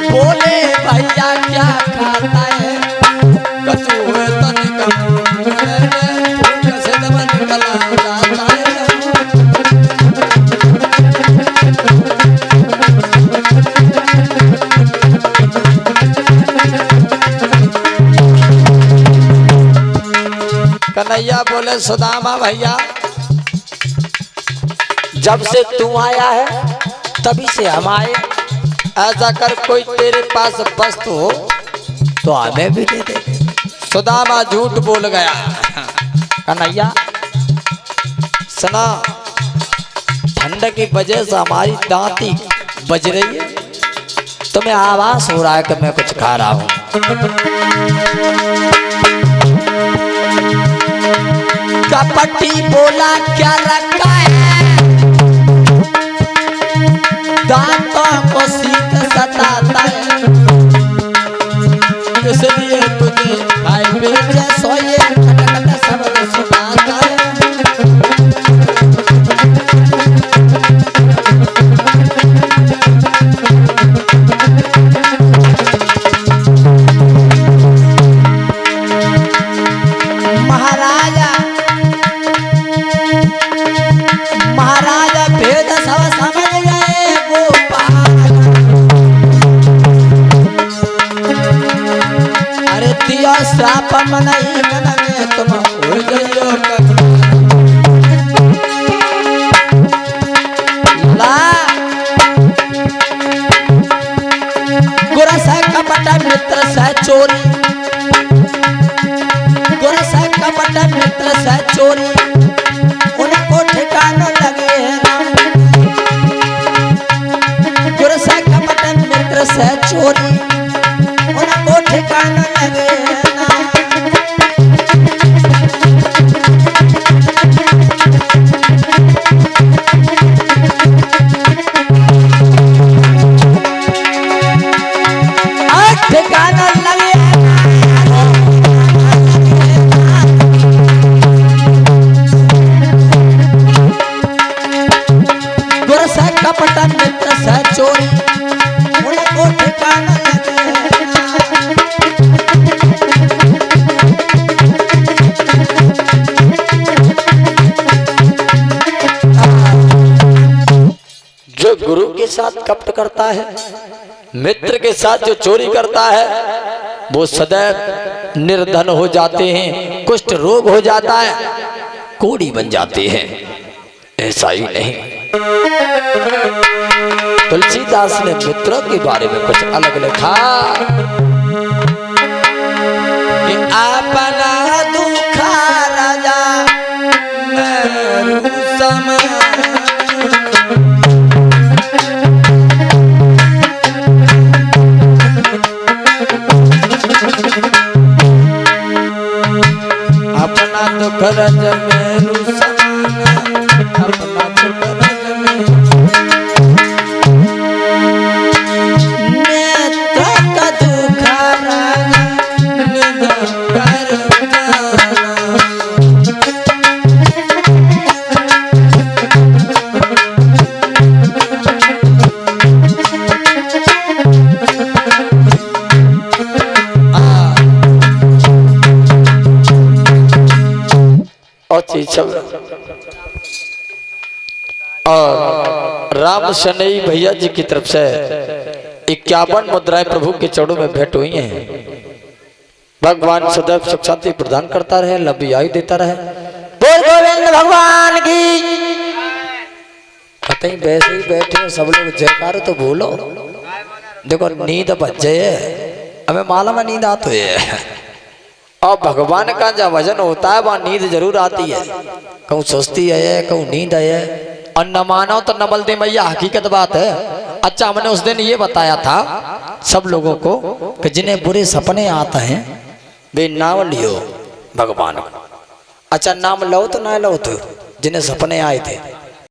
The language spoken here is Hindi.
बोले भैया क्या खाता है कचू है तनिक कैसे दबा निकला जाता है। कन्हैया बोले सुदामा भैया जब से तू आया है तभी से हम आए, ऐसा कर कोई तेरे पास वस्तु हो तो हमें भी दे दे। सुदामा झूठ बोल गया। कन्हैया सुना, ठंड की वजह से हमारी दांती बज रही है, तुम्हें आवाज हो रहा है कि मैं कुछ खा रहा हूं। कपटी बोला क्या रखा है दांतों को शीत सताता है, इसलिए तुझे खाए बेचे सोए खटखट शब्द सुनाता है। महाराजा भेद सब समझ गए गोपाल, अरे दिया श्राप नहीं मन में तुम भूल गयो ला गुरस कपट मित्र से चोरी, गुरस कपट मित्र से चोरी उनको ठिकाना लगे ना, गुरस कपट मित्र से चोरी उनको ठिकाना लगे ना। ठिकाना लगे गुरस कपट मित्र से चोरी उनको ठिकाना लगे। जो गुरु के साथ कपट करता है, मित्र के साथ जो चोरी करता है, वो सदैव निर्धन हो जाते हैं, कुष्ठ रोग हो जाता है, कोढ़ी बन जाते हैं। ऐसा ही नहीं, तुलसीदास ने मित्रों के बारे में कुछ अलग लिखा कि अपना दुखा राजा मैं समय अपना दुख रज मेरू समान, अपना दुख रज मेरू नेत्र का दुख राजा निध कर और राम शनई भैया जी की तरफ से 51 मुद्राएं प्रभु के चरणों में भेंट हुई हैं। भगवान सदैव सुख शांति प्रदान करता रहे, लंबी आयु देता रहे। बोल गोविंद भगवान की। कतई वैसे ही बैठे हो सब लोग, जयकार तो बोलो। देखो नींद बच्चे हमें मालूम है नींद आती है, और भगवान का जब वजन होता है वहाँ नींद जरूर आती है। कहूँ सुस्ती है, कहूँ नींद है, और न मानो तो न बल दे मैया, हकीकत बात है। अच्छा हमने उस दिन ये बताया था सब लोगों को कि जिन्हें बुरे सपने आते हैं वे नाम लियो भगवान। अच्छा नाम लो तो ना लो तो जिन्हें सपने आए थे